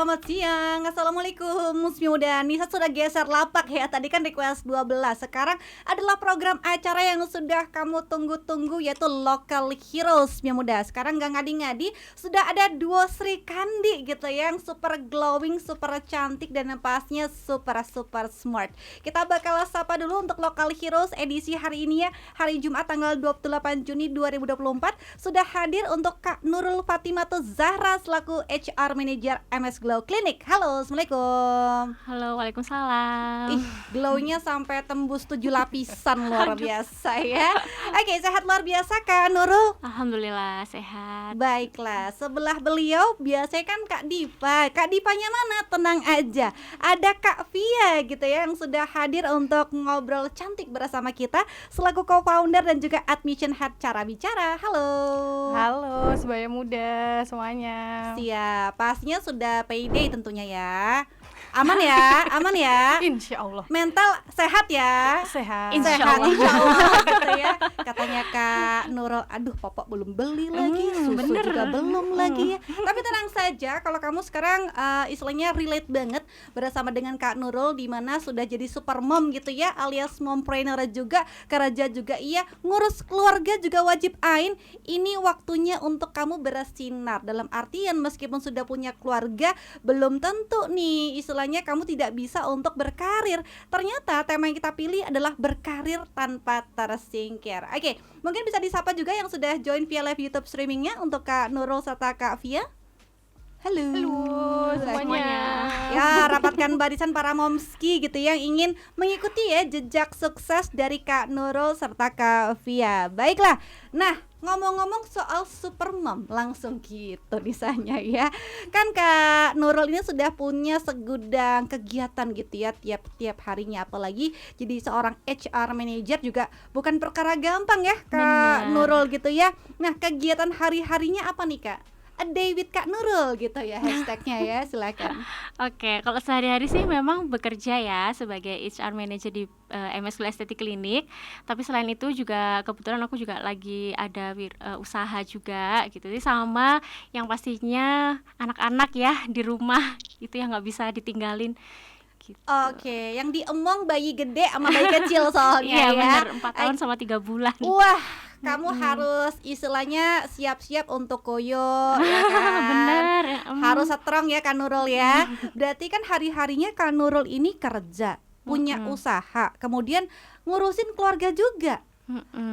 selamat siang. Assalamualaikum Musmi Muda. Nisa sudah geser lapak ya. Tadi kan request 12. Sekarang adalah program acara yang sudah kamu tunggu-tunggu, yaitu Local Heroes Musmi Muda. Sekarang gak ngadi-ngadi, sudah ada duo Sri Kandi gitu ya, yang super glowing, super cantik, dan yang pastinya super smart. Kita bakal sapa dulu untuk Local Heroes edisi hari ini ya. Hari Jumat tanggal 28 Juni 2024 sudah hadir untuk Kak Nurul Fatimatu Zahra selaku HR Manager MS Glow Clinic. Halo, Assalamualaikum. Halo, waalaikumsalam. Glownya sampai tembus 7 lapisan, luar biasa ya. Oke, sehat luar biasa Kak Nurul? Alhamdulillah sehat. Baiklah, sebelah beliau biasanya kan Kak Diva. Kak Divanya mana? Tenang aja, ada Kak Via gitu ya, yang sudah hadir untuk ngobrol cantik bersama kita selaku co-founder dan juga admission head Cara Bicara. Halo sebaya muda semuanya. Siap, pastinya sudah payday tentunya ya. Aman ya, aman ya. Insya Allah. Mental sehat ya. Sehat. Insya Sehat, Allah. insya Allah gitu ya. Katanya Kak Nurul, aduh popok belum beli lagi, susu bener. juga belum lagi ya. Tapi tenang saja, kalau kamu sekarang istilahnya relate banget bersama dengan Kak Nurul, di mana sudah jadi super mom gitu ya, alias mompreneur juga, kerja juga iya, ngurus keluarga juga wajib ain. Ini waktunya untuk kamu bersinar. Dalam artian meskipun sudah punya keluarga, belum tentu nih istilahnya kamu tidak bisa untuk berkarir. Ternyata tema yang kita pilih adalah berkarir tanpa tersingkir. Oke, mungkin bisa disapa juga yang sudah join via live YouTube streamingnya untuk Kak Nurul serta Kak Via. Halo semuanya. Ya, rapatkan barisan para momski gitu yang ingin mengikuti ya jejak sukses dari Kak Nurul serta Kak Via. Baiklah, nah ngomong-ngomong soal super mom, langsung gitu misalnya ya. Kan Kak Nurul ini sudah punya segudang kegiatan gitu ya tiap harinya, apalagi jadi seorang HR manager juga bukan perkara gampang ya Kak Nurul gitu ya. Nah, kegiatan hari-harinya apa nih Kak? A day with Kak Nurul gitu ya hashtagnya ya, silakan. Oke, kalau sehari-hari sih memang bekerja ya sebagai HR Manager di MS Glow Aesthetic Clinic. Tapi selain itu juga kebetulan aku juga lagi ada usaha juga gitu. Jadi sama yang pastinya anak-anak ya di rumah itu yang nggak bisa ditinggalin. Gitu. Oke, yang diemong bayi gede sama bayi kecil soalnya Iya ya. benar, 4 tahun sama 3 bulan. Wah, kamu harus istilahnya siap-siap untuk koyo ya kan? Bener. Harus strong ya Kak Nurul ya. Berarti kan hari-harinya Kak Nurul ini kerja, punya usaha, kemudian ngurusin keluarga juga.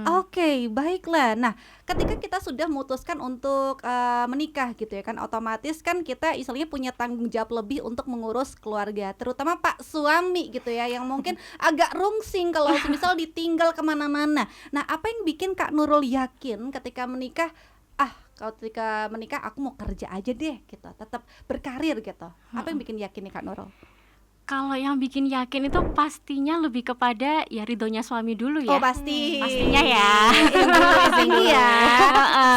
Oke, baiklah. Nah, ketika kita sudah memutuskan untuk menikah gitu ya kan, otomatis kan kita istilahnya punya tanggung jawab lebih untuk mengurus keluarga, terutama Pak suami gitu ya, yang mungkin agak rungsing kalau misal ditinggal kemana-mana. Nah, apa yang bikin Kak Nurul yakin ketika menikah, kalau ketika menikah aku mau kerja aja deh gitu, tetap berkarir gitu. Apa yang bikin yakin nih Kak Nurul? Kalau yang bikin yakin itu pastinya lebih kepada ya ridhonya suami dulu ya. Oh pasti. Pastinya ya. Tinggi ya.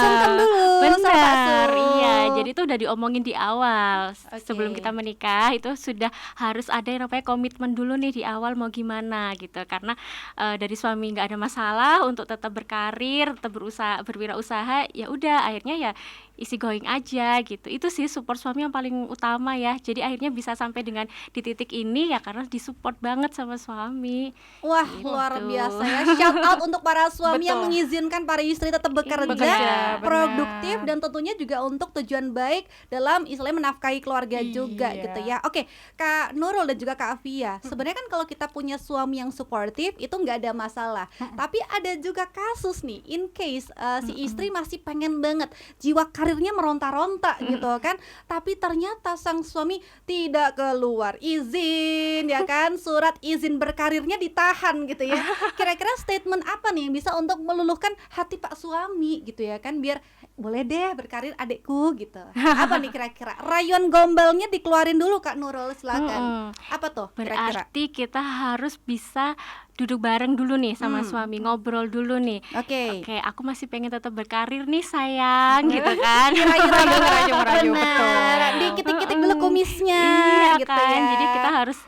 Sungkem dulu. Benar. Iya, jadi itu udah diomongin di awal. Oke. Sebelum kita menikah itu sudah harus ada yang namanya komitmen dulu nih di awal mau gimana gitu. Karena dari suami nggak ada masalah untuk tetap berkarir, tetap berwirausaha, ya udah akhirnya ya easy going aja gitu. Itu sih support suami yang paling utama ya. Jadi akhirnya bisa sampai dengan di titik ini ya karena disupport banget sama suami. Wah, Gitu. luar biasa ya. Shout out untuk para suami yang Betul. mengizinkan para istri tetap bekerja, Bekerja, produktif, benar. dan tentunya juga untuk tujuan baik dalam istilahnya menafkahi keluarga juga Iya. gitu ya. Oke, Kak Nurul dan juga Kak Afia, sebenarnya kan kalau kita punya suami yang suportif itu nggak ada masalah. Tapi ada juga kasus nih, in case si istri masih pengen banget, jiwa karirnya meronta-ronta gitu kan, tapi ternyata sang suami tidak keluar izin ya kan, surat izin berkarirnya ditahan gitu ya. Kira-kira statement apa nih yang bisa untuk meluluhkan hati Pak suami gitu ya kan, biar boleh deh berkarir adekku gitu. Apa nih kira-kira? Rayon gombalnya dikeluarin dulu Kak Nurul, silakan. Apa tuh kira-kira? Berarti kita harus bisa duduk bareng dulu nih sama suami, ngobrol dulu nih. Oke. Oke, aku masih pengen tetap berkarir nih sayang, gitu kan. Merayu, Benar, betul. dikitik-kitik dulu kumisnya. Iya, gitu kan, ya. jadi kita harus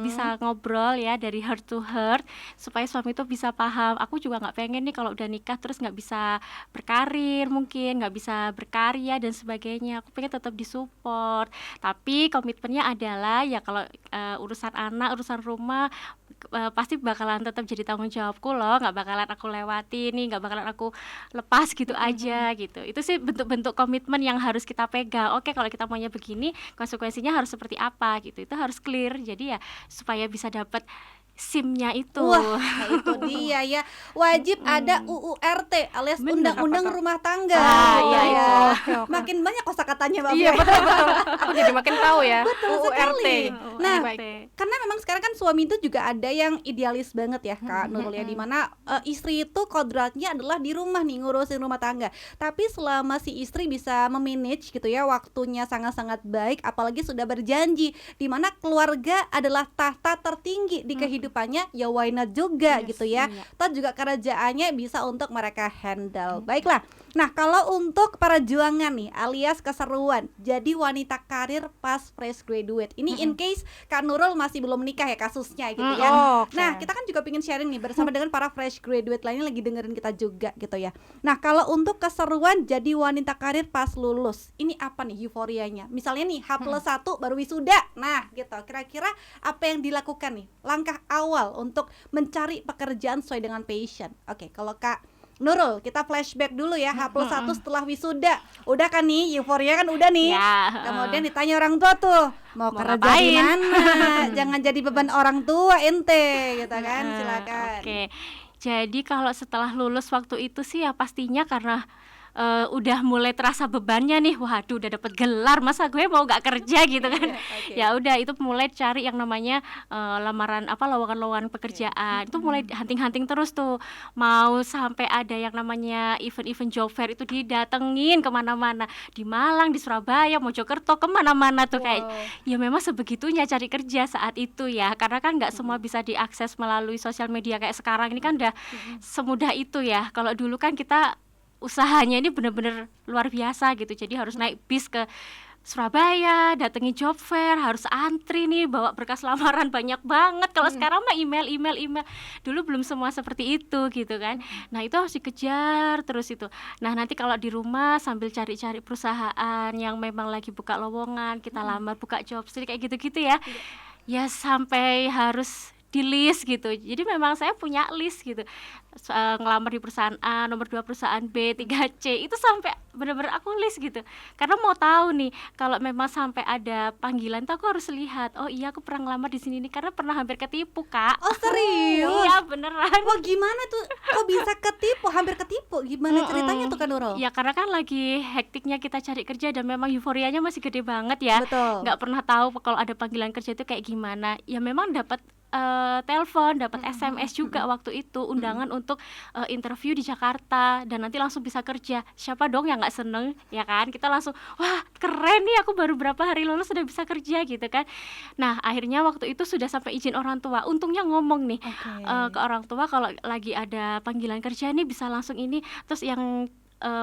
bisa ngobrol ya dari heart to heart supaya suami itu bisa paham. Aku juga nggak pengen nih kalau udah nikah terus nggak bisa berkarir, mungkin nggak bisa berkarya dan sebagainya. Aku pengen tetap disupport, tapi komitmennya adalah ya kalau urusan anak, urusan rumah pasti bakalan tetap jadi tanggung jawabku loh, nggak bakalan aku lewati nih, nggak bakalan aku lepas gitu aja gitu. Itu sih bentuk-bentuk komitmen yang harus kita pegang. Oke, kalau kita maunya begini, konsekuensinya harus seperti apa gitu. Itu harus clear. Jadi ya supaya bisa dapat SIM-nya itu. Wah, itu dia ya. Wajib ada UURT alias Bener, Undang-Undang apa tuh? Rumah Tangga. Iya, ya. itu. Oke. Makin banyak kosakatanya Mbak Iya, Fia. betul. Aku jadi makin tahu ya. Betul UURT. sekali. Nah, Baik. karena memang sekarang kan suami itu juga ada yang idealis banget ya Kak Nurul ya, dimana istri itu kodratnya adalah di rumah nih ngurusin rumah tangga. Tapi selama si istri bisa memanage gitu ya waktunya sangat-sangat baik, apalagi sudah berjanji dimana keluarga adalah tahta tertinggi di kehidupannya, ya why not juga Yes, gitu ya. iya. Toh juga kerjaannya bisa untuk mereka handle. Baiklah. Nah, kalau untuk perjuangan nih alias keseruan jadi wanita karir pas fresh graduate. Ini in case Kak Nurul masih belum menikah ya kasusnya gitu ya. Oh, oke. Nah, kita kan juga pengen sharing nih bersama dengan para fresh graduate lainnya lagi dengerin kita juga gitu ya. Nah, kalau untuk keseruan jadi wanita karir pas lulus, ini apa nih euforianya? Misalnya nih H+1 baru wisuda. Nah, gitu. Kira-kira apa yang dilakukan nih? Langkah awal untuk mencari pekerjaan sesuai dengan passion. Oke, kalau Kak Nurul, kita flashback dulu ya, H+1 setelah wisuda. Udah kan nih, euforia kan udah nih. Ya, Kemudian ditanya orang tua tuh, mau kerja di ngapain? mana? Jangan jadi beban orang tua ente, gitu kan. Silakan. Oke. Jadi kalau setelah lulus waktu itu sih ya pastinya karena udah mulai terasa bebannya nih, waduh udah dapet gelar masa gue mau nggak kerja gitu kan. Oke. Ya udah itu mulai cari yang namanya lamaran lowongan-lowongan pekerjaan. Itu mulai hunting-hunting terus tuh, mau sampai ada yang namanya event-event job fair itu didatengin kemana-mana, di Malang, di Surabaya, Mojokerto, kemana-mana tuh kayak ya memang sebegitunya cari kerja saat itu ya, karena kan nggak semua bisa diakses melalui sosial media kayak sekarang ini kan udah semudah itu ya. Kalau dulu kan kita usahanya ini bener-bener luar biasa gitu, jadi harus naik bis ke Surabaya, datangi job fair, harus antri nih bawa berkas lamaran banyak banget. Kalau sekarang mah email. Dulu belum semua seperti itu gitu kan. Nah, itu harus dikejar terus itu. Nah, nanti kalau di rumah sambil cari-cari perusahaan yang memang lagi buka lowongan, kita lamar, buka job street kayak gitu-gitu ya. Ya sampai harus di list gitu. Jadi memang saya punya list gitu. Ngelamar di perusahaan A, nomor 2 perusahaan B, 3C. Itu sampai benar-benar aku list gitu. Karena mau tahu nih kalau memang sampai ada panggilan tuh aku harus lihat. Oh iya aku pernah ngelamar di sini nih karena pernah hampir ketipu, Kak. Oh, serius? Iya, beneran. Wah, gimana tuh? Kok bisa ketipu? Hampir ketipu. Gimana ceritanya tuh Kak Nurul? Ya karena kan lagi hektiknya kita cari kerja dan memang euforianya masih gede banget ya. Betul. Nggak pernah tahu kalau ada panggilan kerja itu kayak gimana. Ya memang dapat telepon, dapat SMS juga waktu itu undangan untuk interview di Jakarta dan nanti langsung bisa kerja. Siapa dong yang nggak seneng ya kan? Kita langsung wah keren nih, aku baru berapa hari lulus sudah bisa kerja gitu kan. Nah akhirnya waktu itu sudah sampai izin orang tua. Untungnya ngomong nih ke orang tua kalau lagi ada panggilan kerja nih bisa langsung ini. Terus yang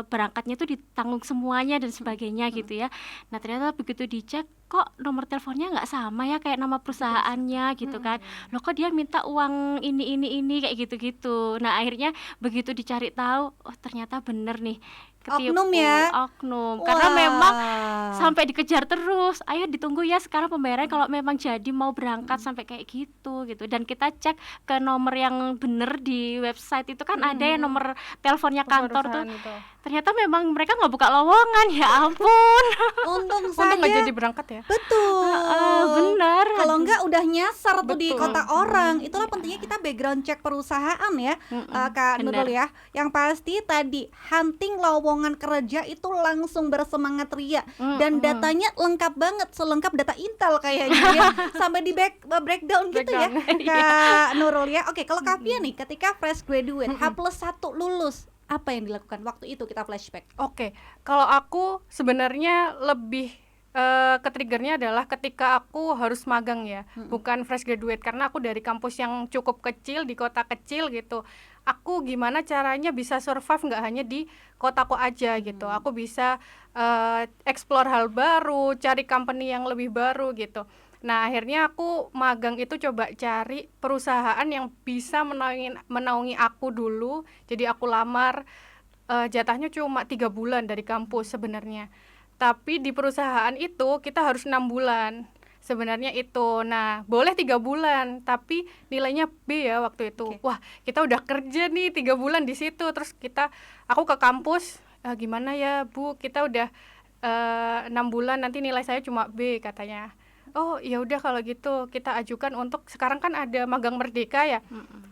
berangkatnya tuh ditanggung semuanya dan sebagainya gitu ya. Nah ternyata begitu dicek kok nomor teleponnya nggak sama ya kayak nama perusahaannya gitu kan. Loh kok dia minta uang ini kayak gitu-gitu. Nah akhirnya begitu dicari tahu, oh ternyata bener nih ketipu. Oknum ya? Oknum. Karena memang sampai dikejar terus. Ayo ditunggu ya sekarang pembayaran kalau memang jadi mau berangkat sampai kayak gitu. Dan kita cek ke nomor yang bener di website itu kan ada ya nomor teleponnya kantor tuh. Itu. Ternyata memang mereka nggak buka lowongan, ya ampun. Untung Untung nggak saja. jadi berangkat ya. Betul. Benar. Kalau enggak udah nyasar tuh di Betul. kota orang. Itulah pentingnya kita background check perusahaan ya, Kak Nurul ya. Yang pasti tadi hunting lowongan kerja itu langsung bersemangat ria dan datanya lengkap banget, selengkap data Intel kayaknya ya. Sampai di breakdown gitu ya, Kak Nurul ya. Oke, kalau Kak Fia nih ketika fresh graduate, H+1 lulus, apa yang dilakukan waktu itu? Kita flashback. Oke, kalau aku sebenarnya lebih Ketriggernya adalah ketika aku harus magang ya, bukan fresh graduate, karena aku dari kampus yang cukup kecil di kota kecil gitu. Aku gimana caranya bisa survive nggak hanya di kotaku aja gitu. Aku bisa explore hal baru, cari company yang lebih baru gitu. Nah akhirnya aku magang itu coba cari perusahaan yang bisa menaungi aku dulu. Jadi aku lamar, jatahnya cuma 3 bulan dari kampus sebenarnya. Tapi di perusahaan itu kita harus 6 bulan sebenarnya itu. Nah boleh 3 bulan tapi nilainya B ya waktu itu. Wah kita udah kerja nih 3 bulan di situ. Terus aku ke kampus, gimana ya Bu, kita udah 6 bulan, nanti nilai saya cuma B katanya. Oh ya udah kalau gitu kita ajukan untuk, sekarang kan ada magang merdeka ya.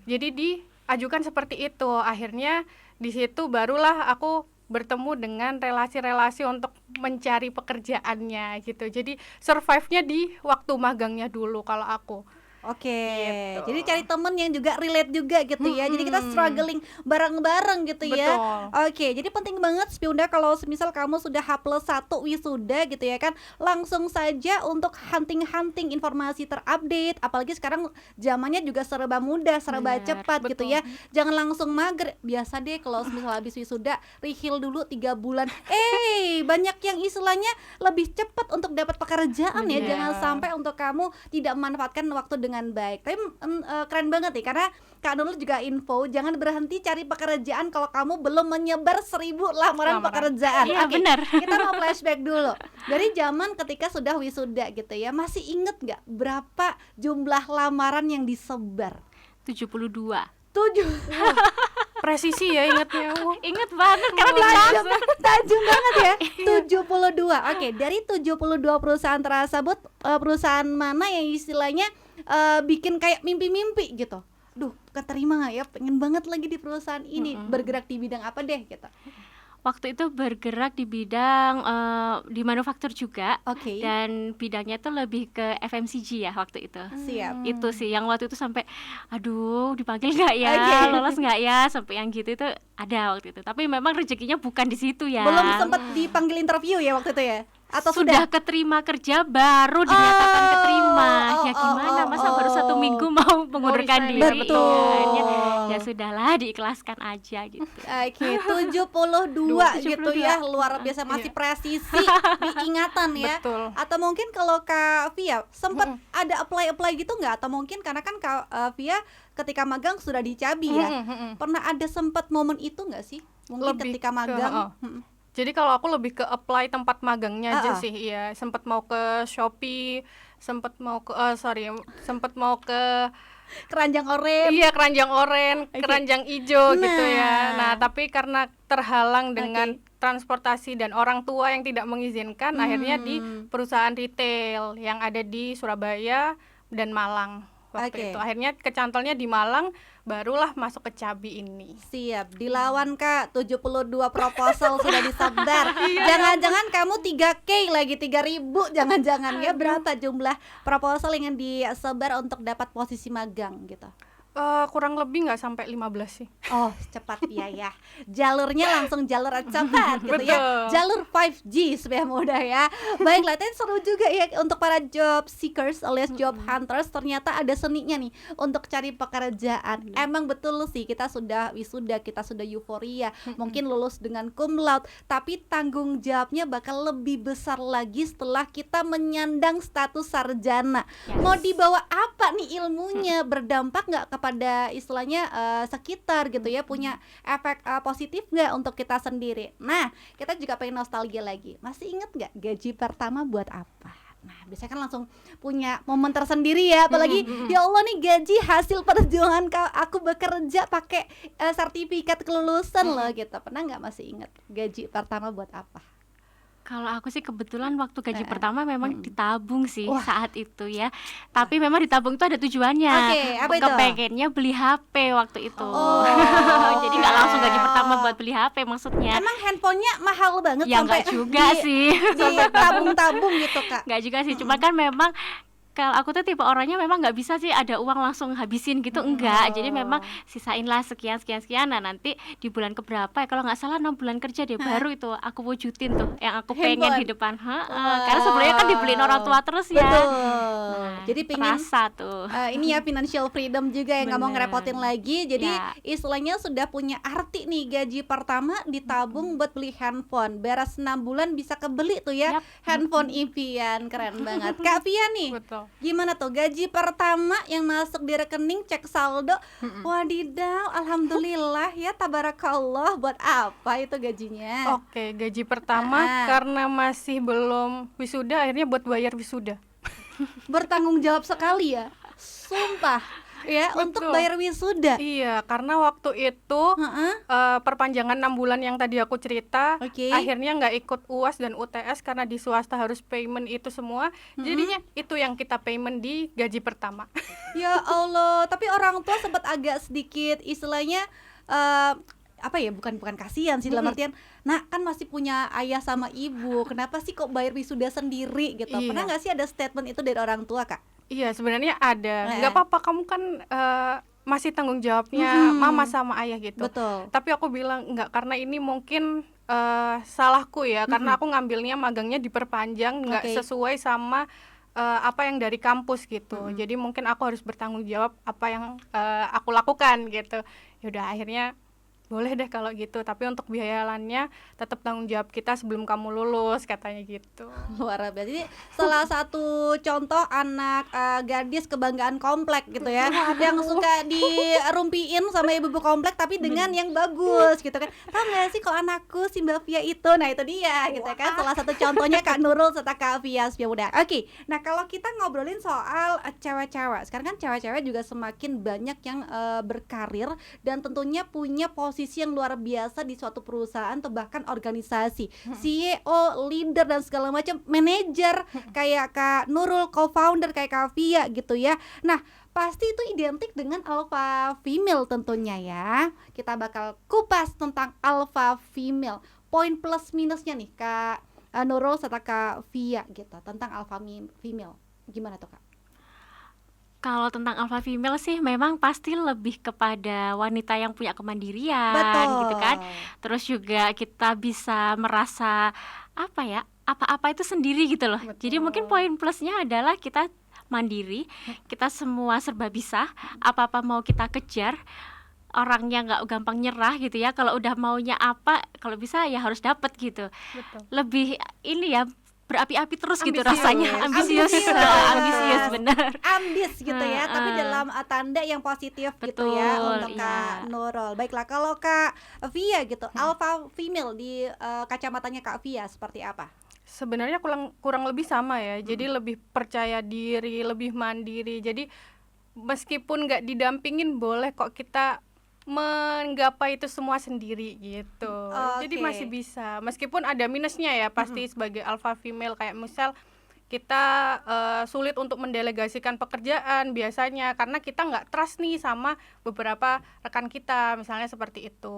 Jadi diajukan seperti itu. Akhirnya di situ barulah aku bertemu dengan relasi-relasi untuk mencari pekerjaannya gitu. Jadi survive-nya di waktu magangnya dulu kalau aku. Oke, Gitu. jadi cari temen yang juga relate juga gitu ya. Jadi kita struggling bareng-bareng gitu ya. Betul. Oke, jadi penting banget Spiunda kalau misal kamu sudah H+1 wisuda gitu ya kan, langsung saja untuk hunting-hunting informasi terupdate. Apalagi sekarang zamannya juga serba mudah, serba Benar, cepat gitu betul. ya. Jangan langsung mager. Biasa deh kalau misal habis wisuda rehil dulu 3 bulan. Banyak yang istilahnya lebih cepat untuk dapat pekerjaan ya. Benar. Jangan sampai untuk kamu tidak memanfaatkan waktu dengan baik. Tapi keren banget nih karena Kak Nurul juga info, jangan berhenti cari pekerjaan kalau kamu belum menyebar 1000 lamaran pekerjaan. Iya, Oke, benar. kita mau flashback dulu. Dari zaman ketika sudah wisuda gitu ya, masih inget nggak berapa jumlah lamaran yang disebar? 72. 7. Presisi ya ingatnya. Ingat banget karena dicatat. Tajam banget ya. 72. Oke, dari 72 perusahaan tersebut perusahaan mana yang istilahnya bikin kayak mimpi-mimpi gitu? Duh, keterima nggak ya? Pengen banget lagi di perusahaan ini. Bergerak di bidang apa deh gitu? Waktu itu bergerak di bidang di manufaktur juga. Oke. Dan bidangnya tuh lebih ke FMCG ya waktu itu. Siap. Itu sih yang waktu itu sampai aduh dipanggil nggak ya, Oke. lolos nggak ya, sampai yang gitu itu ada waktu itu. Tapi memang rezekinya bukan di situ ya. Belum sempat dipanggil interview ya waktu itu ya? Atau sudah keterima kerja baru dinyatakan keterima. Ya gimana, masa baru 1 minggu mau mengundurkan resign. diri. Betul. Akhirnya, ya sudahlah, diikhlaskan aja gitu. Oke, 72 gitu ya, luar biasa, masih Iya. presisi diingatan ya. Betul. Atau mungkin kalau Kak Via sempat ada apply gitu nggak? Atau mungkin karena kan Kak Via ketika magang sudah di Cabi ya, pernah ada sempat momen itu nggak sih? Mungkin Lebih ketika ke- magang. Jadi kalau aku lebih ke apply tempat magangnya aja Ah. sih. Iya, sempat mau ke Shopee, sempat mau ke Keranjang Oranye. iya keranjang oranye, keranjang ijo gitu ya. Nah. Nah, tapi karena terhalang dengan transportasi dan orang tua yang tidak mengizinkan, akhirnya di perusahaan retail yang ada di Surabaya dan Malang waktu Oke. itu. Akhirnya kecantolnya di Malang, barulah masuk ke Cabi ini. Siap, dilawan Kak, 72 proposal sudah disebar. Jangan-jangan kamu 3K lagi, 3.000, jangan-jangan ya, berapa jumlah proposal yang disebar untuk dapat posisi magang gitu? Kurang lebih nggak sampai 15 sih. Oh, cepat ya. Jalurnya langsung jalur cepat gitu ya. Betul. Jalur 5G supaya mudah ya. Baiklah, tapi seru juga ya untuk para job seekers alias job hunters. Ternyata ada seninya nih untuk cari pekerjaan. Emang betul sih, kita sudah wisuda, kita sudah euforia, mungkin lulus dengan cum laude, tapi tanggung jawabnya bakal lebih besar lagi setelah kita menyandang status sarjana. Mau dibawa apa nih ilmunya? Berdampak nggak kepada istilahnya sekitar gitu ya, punya efek positif nggak untuk kita sendiri. Nah, kita juga pengen nostalgia lagi. Masih inget nggak gaji pertama buat apa? Nah, biasanya kan langsung punya momen tersendiri ya, apalagi ya Allah nih gaji hasil perjuangan aku bekerja pakai sertifikat kelulusan loh gitu. Pernah nggak masih inget gaji pertama buat apa? Kalau aku sih kebetulan waktu gaji pertama memang ditabung sih Wah. saat itu ya. Tapi memang ditabung itu ada tujuannya. Oke, apa itu? Kepengennya beli HP waktu itu. Oh. Jadi nggak langsung gaji pertama buat beli HP maksudnya. Emang handphonenya mahal banget Ya sampai nggak juga sih. di tabung-tabung gitu Kak? Nggak juga sih. Cuma kan memang Kalau aku tuh tipe orangnya memang nggak bisa sih ada uang langsung habisin gitu, enggak. Jadi memang sisainlah sekian sekian sekian. Nah nanti di bulan keberapa ya, kalau nggak salah 6 bulan kerja deh, baru itu aku wujudin tuh yang aku pengen di Handphone. depan. Karena sebelumnya kan dibeliin orang tua terus ya. Betul. Nah, Jadi pingin terasa tuh. ini ya financial freedom juga ya, nggak mau Bener. ngerepotin lagi. Jadi Ya. istilahnya sudah punya arti nih, gaji pertama ditabung buat beli handphone. Beres 6 bulan bisa kebeli tuh ya, Yap. handphone impian. Keren banget. Kak Via nih, Betul. gimana tuh gaji pertama yang masuk di rekening, cek saldo? Wadidaw, alhamdulillah ya, tabarakallah. Buat apa itu gajinya? Oke, gaji pertama karena masih belum wisuda, akhirnya buat bayar wisuda. Bertanggung jawab sekali ya, sumpah ya, untuk Betul. bayar wisuda. Iya, karena waktu itu Heeh. perpanjangan 6 bulan yang tadi aku cerita, Oke. akhirnya nggak ikut UAS dan UTS karena di swasta harus payment itu semua. Jadinya itu yang kita payment di gaji pertama. Ya Allah, tapi orang tua sempat agak sedikit istilahnya apa ya, bukan kasihan sih, dalam artian, nah kan masih punya ayah sama ibu, kenapa sih kok bayar wisuda sendiri gitu? Iya. Pernah nggak sih ada statement itu dari orang tua, Kak? Iya, sebenarnya ada. Nggak apa-apa, kamu kan masih tanggung jawabnya mama sama ayah gitu. Betul. Tapi aku bilang enggak, karena ini mungkin salahku ya, karena aku ngambilnya magangnya diperpanjang, nggak Oke. sesuai sama apa yang dari kampus gitu. Jadi mungkin aku harus bertanggung jawab apa yang aku lakukan gitu. Yaudah, akhirnya boleh deh kalau gitu, tapi untuk biayalannya tetap tanggung jawab kita sebelum kamu lulus, katanya gitu. Luar biasa. Jadi salah satu contoh anak gadis kebanggaan komplek gitu ya, yang suka dirumpiin sama ibu-ibu komplek tapi dengan yang bagus gitu kan. Tahu nggak sih kalau anakku si Mbak Via itu? Nah itu dia gitu kan, salah satu contohnya Kak Nurul serta Kak Via. Ya udah. Oke. Nah kalau kita ngobrolin soal cewek-cewek, sekarang kan cewek-cewek juga semakin banyak yang berkarir dan tentunya punya posisi yang luar biasa di suatu perusahaan atau bahkan organisasi, CEO, leader dan segala macam, manajer kayak Kak Nurul, co-founder kayak Kak Via gitu ya. Nah pasti itu identik dengan alpha female tentunya ya. Kita bakal kupas tentang alpha female, poin plus minusnya nih Kak Nurul serta Kak Via gitu tentang alpha female. Gimana tuh Kak? Kalau tentang alpha female sih memang pasti lebih kepada wanita yang punya kemandirian gitu kan. Terus juga kita bisa merasa apa ya, apa-apa itu sendiri gitu loh. Jadi mungkin poin plusnya adalah kita mandiri, kita semua serba bisa, apa-apa mau kita kejar. Orangnya nggak gampang nyerah gitu ya. Kalau udah maunya apa, kalau bisa ya harus dapet gitu. Betul. Lebih ini ya, berapi-api terus gitu Ambisius. rasanya. Ambisius benar. Ambis gitu ya, tapi dalam tanda yang positif gitu ya Betul, untuk Kak iya. Nurul. Baiklah, kalau Kak Via gitu, alpha female di kacamatanya Kak Via seperti apa? Sebenarnya kurang lebih sama ya. Jadi lebih percaya diri, lebih mandiri. Jadi meskipun nggak didampingin, boleh kok kita menggapai itu semua sendiri gitu. Jadi Oke. masih bisa. Meskipun ada minusnya ya pasti sebagai alpha female, kayak misal kita sulit untuk mendelegasikan pekerjaan biasanya karena kita nggak trust nih sama beberapa rekan kita, misalnya seperti itu.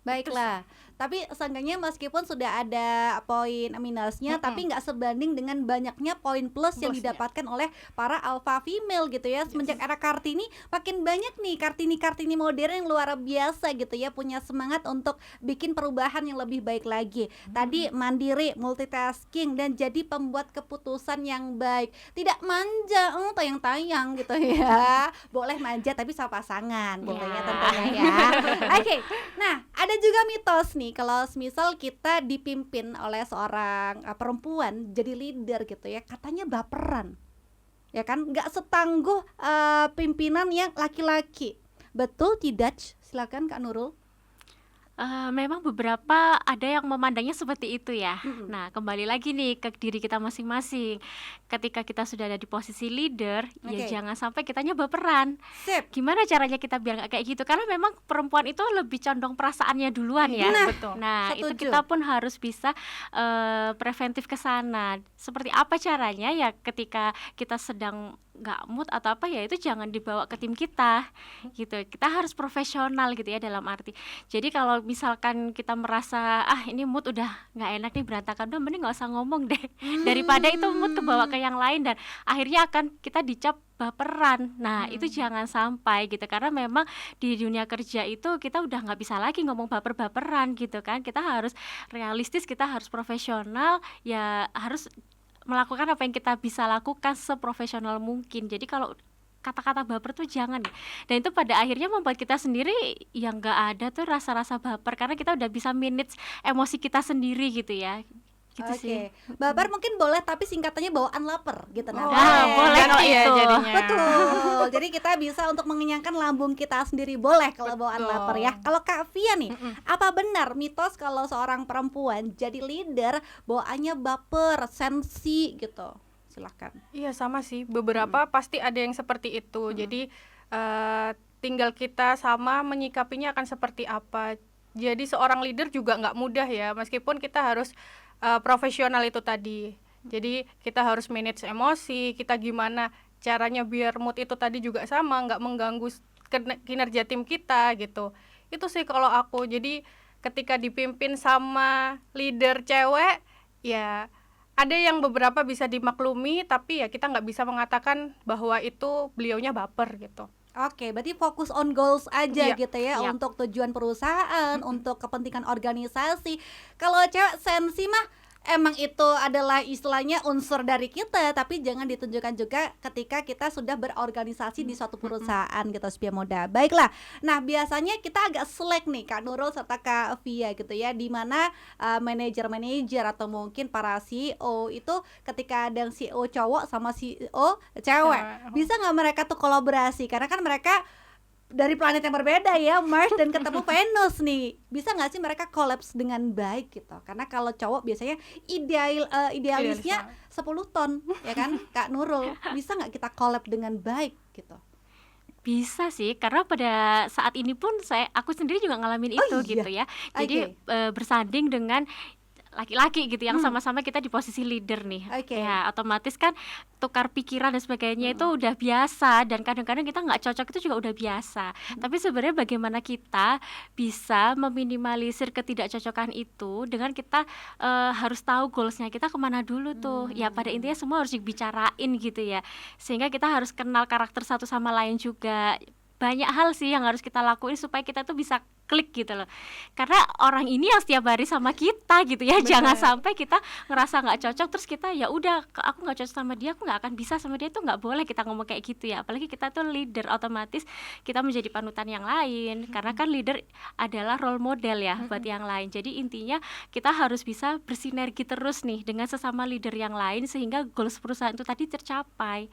Baiklah, tapi seenggaknya meskipun sudah ada poin minusnya, tapi nggak sebanding dengan banyaknya poin plus yang Plusnya. didapatkan oleh para alpha female gitu ya. Semenjak era Kartini, makin banyak nih Kartini modern yang luar biasa gitu ya, punya semangat untuk bikin perubahan yang lebih baik lagi. Tadi mandiri, multitasking, dan jadi pembuat keputusan yang baik. Tidak manja, tayang-tayang gitu ya. Boleh manja tapi sama pasangan gitu ya tentunya ya. Oke, nah ada juga mitos nih kalau misal kita dipimpin oleh seorang perempuan jadi leader gitu ya, katanya baperan, ya kan, nggak setangguh pimpinan yang laki-laki. Betul tidak? Silakan Kak Nurul. Memang beberapa ada yang memandangnya seperti itu ya. Nah, kembali lagi nih ke diri kita masing-masing. Ketika kita sudah ada di posisi leader, ya Oke. jangan sampai kitanya baperan. Sip. Gimana caranya kita biar nggak kayak gitu? Karena memang perempuan itu lebih condong perasaannya duluan ya. Nah, betul. Nah, itu setuju. kita pun harus bisa preventif ke sana. Seperti apa caranya ya ketika kita sedang nggak mood atau apa ya itu jangan dibawa ke tim kita gitu. Kita harus profesional gitu ya dalam arti. Jadi kalau misalkan kita merasa ini mood udah nggak enak nih berantakan, udah mending nggak usah ngomong deh daripada itu mood kebawa ke yang lain dan akhirnya akan kita dicap baperan. Nah itu jangan sampai gitu, karena memang di dunia kerja itu kita udah nggak bisa lagi ngomong baper-baperan gitu kan. Kita harus realistis, kita harus profesional, ya harus melakukan apa yang kita bisa lakukan seprofesional mungkin. Jadi kalau kata-kata baper tuh jangan, dan itu pada akhirnya membuat kita sendiri yang nggak ada tuh rasa-rasa baper, karena kita udah bisa manage emosi kita sendiri gitu ya. Gitu sih. Baper mungkin boleh, tapi singkatannya bawaan lapar gitu. Boleh kalau ya itu. jadinya. Betul. Jadi kita bisa untuk mengenyangkan lambung kita sendiri, boleh kalau bawaan lapar ya. Kalau Kak Via nih, apa benar mitos kalau seorang perempuan jadi leader bawaannya baper, sensi gitu? Silahkan. Iya sama sih, beberapa pasti ada yang seperti itu. Jadi tinggal kita sama menyikapinya akan seperti apa. Jadi seorang leader juga nggak mudah ya, meskipun kita harus profesional itu tadi. Jadi kita harus manage emosi, kita gimana caranya biar mood itu tadi juga sama, nggak mengganggu kinerja tim kita gitu. Itu sih kalau aku. Jadi ketika dipimpin sama leader cewek, ya ada yang beberapa bisa dimaklumi, tapi ya kita nggak bisa mengatakan bahwa itu beliaunya baper gitu. Oke, berarti fokus on goals aja gitu ya, Iya. untuk tujuan perusahaan, untuk kepentingan organisasi. Kalau cewek sensi mah emang itu adalah istilahnya unsur dari kita, tapi jangan ditunjukkan juga ketika kita sudah berorganisasi di suatu perusahaan gitu, Spia Moda. Baiklah, nah biasanya kita agak slack nih Kak Nurul serta Kak Via gitu ya, dimana manajer-manajer atau mungkin para CEO itu ketika ada yang CEO cowok sama CEO cewek, bisa nggak mereka tuh kolaborasi? Karena kan mereka dari planet yang berbeda ya, Mars dan ketemu Venus nih. Bisa nggak sih mereka kolaps dengan baik gitu? Karena kalau cowok biasanya idealisnya 10 ton ya kan, Kak Nurul. Bisa nggak kita kolab dengan baik gitu? Bisa sih, karena pada saat ini pun aku sendiri juga ngalamin itu iya? gitu ya. Jadi bersanding dengan laki-laki gitu yang sama-sama kita di posisi leader nih. Ya otomatis kan tukar pikiran dan sebagainya itu udah biasa, dan kadang-kadang kita nggak cocok itu juga udah biasa. Tapi sebenarnya bagaimana kita bisa meminimalisir ketidakcocokan itu dengan kita harus tahu goalsnya kita kemana dulu tuh. Ya pada intinya semua harus dibicarain gitu ya, sehingga kita harus kenal karakter satu sama lain juga. Banyak hal sih yang harus kita lakuin supaya kita tuh bisa klik gitu loh, karena orang ini yang setiap hari sama kita gitu ya. Jangan sampai kita ngerasa nggak cocok terus kita ya udah, aku nggak cocok sama dia, aku nggak akan bisa sama dia. Tuh nggak boleh kita ngomong kayak gitu ya, apalagi kita tuh leader, otomatis kita menjadi panutan yang lain, karena kan leader adalah role model ya buat yang lain. Jadi intinya kita harus bisa bersinergi terus nih dengan sesama leader yang lain, sehingga goals perusahaan itu tadi tercapai.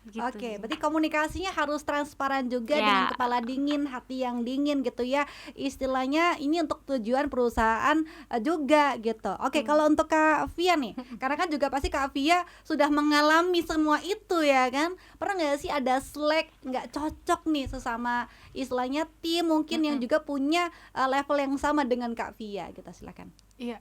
Gitu. Oke, berarti komunikasinya harus transparan juga dengan kepala dingin, hati yang dingin gitu ya. Istilahnya ini untuk tujuan perusahaan juga gitu. Oke, kalau untuk Kak Via nih, karena kan juga pasti Kak Via sudah mengalami semua itu ya kan. Pernah nggak sih ada slack, nggak cocok nih sesama istilahnya tim mungkin yang juga punya level yang sama dengan Kak Via gitu, silakan. Iya.